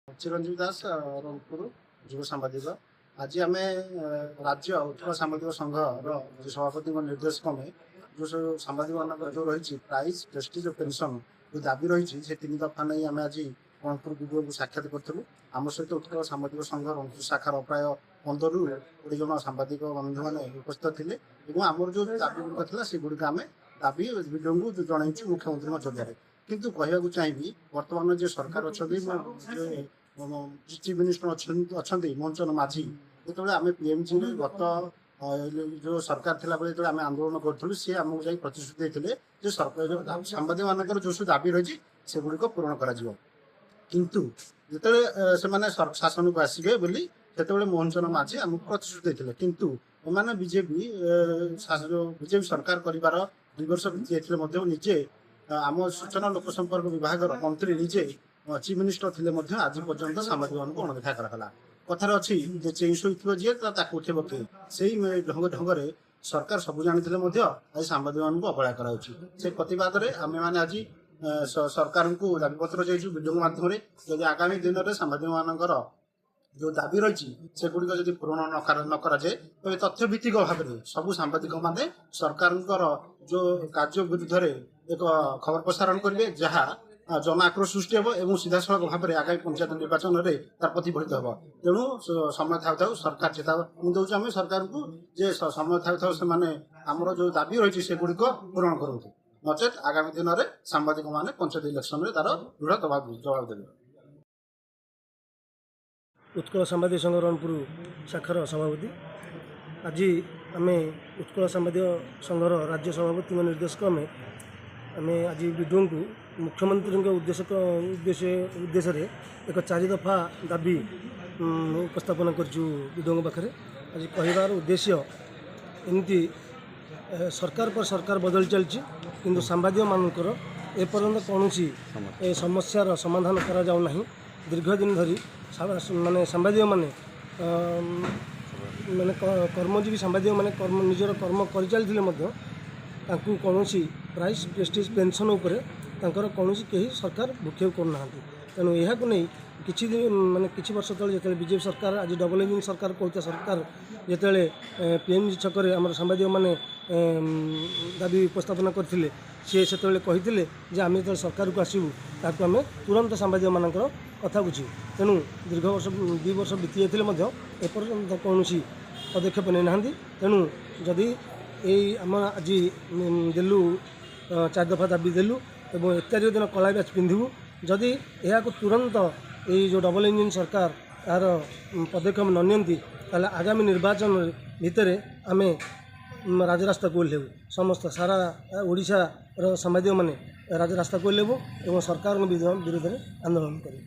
चिरंजीवी दास रंगपुर युव सांबादिक आज आम राज्य उत्कल सांबादिक संघ सभापति निर्देश क्रमे जो सब सांबादिक मान जो रही प्राइज प्रेस्टिज और पेंशन जो दाबी रही से तीन दफा नहीं आम आज रंगपुर विडिओ को साक्षात करूँ आम सहित उत्कल सांबादिक संघ रंगपुर शाखार प्राय 15 ରୁ 20 जन सांबादिक बंधु मैंने उपस्थित थे आमर जो दाबी गुड़िक था से गुड़िक आम दाबी विडिओ को जनई मुख्यमंत्री जरिए किंतु कहवाक चाहिए बर्तमान जो सरकार अच्छा चीफ मिनिस्टर अच्छा मोहन माझी जो आम पीएमजी गत जो सरकार थिला बेले जो आम आंदोलन करूँ सी आमको जाई प्रतिश्रुति देते जो सरकार सांबादिक मान जो सब दाबी रही से गुड़िक पूरण कर किंतु जिते से शासन को आसवे बोली से मोहन चरण माझी आमको प्रतिश्रुति देते किंतु एमाने बीजेपी बीजेपी सरकार कर 2 वर्ष बीती निजे आम सूचना लोक संपर्क विभाग मंत्री निजे चीफ मिनिस्टर थे आज पर्यंत सांबादिक मान अणदेखा कराला कथार अच्छी चेई शोथे जी उठे पकड़े से ढंग से सरकार सब जानी आज सांबादिक मान अवहेला कर प्रतिवाद में आम मैंने आज सरकार को दाबीपत्र जाइए वीडियो माध्यम जदि आगामी दिन में सांबादिक मानकर जो दाबी रही से गुड़िक जब पूरण न कराए तो तथ्य भित्तिक भाव में सबू सांबादिक माने सरकार जो कार्य विरुद्ध एक खबर प्रसारण करेंगे जहाँ जन आक्रोश सृष्टि हे सीधा सड़क भाव में आगामी पंचायत निर्वाचन में तार प्रतिफलित हम तेणु समय था सरकार चेतावनी दौर आम सरकार को जे समय था से आमर जो दाबी रही से गुड़िक पूरण करूँ नचेत आगामी दिन में सांबादिक मैंने पंचायत इलेक्शन में तार दृढ़ जवाब देवे। उत्कल सांबादिक संघ रनपुर शाखार सभापति आज आम उत्कल सांबादिक संघर राज्य सभापति निर्देश क्रमे आम आज विडो को मुख्यमंत्री उद्देश्य एक 4 दफा दाबी उपस्थापन करडो पाखे आज कहबार उद्देश्य एमती सरकार पर सरकार बदल चलती किंतु सांबादिक मानकर एपर्यंत कौन समस्यार समाधान करा जाऊ नहीं दीर्घ दिन धरी माने सांबादिक माने माने कर्मजीवी सांबादिक माने निजर कर्म कर चलते कौन प्राइस प्रेस्टिज पेंशन उपर कौन कहीं सरकार भूक्षेप करना तेणु यह नहीं किसी दिन माने किसी वर्ष तले जो बीजेपी सरकार आज डबल इंजिन सरकार कहता सरकार जिते पीएमजी छकरे आम सांबादिक माने दाबी उपस्थापन करते सी से कही आम जो सरकार को आसबू ताकू आम तुरंत सांबादिक मान कथा बुझी तेणु दीर्घ वर्ष 2 वर्ष बीती जाते एपर्यंत कौन पदक्षेप नहीं ना तेणु जदि यही आम आज देलु 4 दफा दाबी देलु और 1 तारिख दिन कला बैच पिंधु जदि यह तुरंत ये जो डबल इंजिन सरकार तार पदक्षेप न नियंती ताले आगामी निर्वाचन भितर आम राजरास्ता को ओह्लैबू समस्त सारा ओडिशा सांबादिक माने राजरास्ता को ओह्लैबू और सरकार विरुद्ध में आंदोलन करें।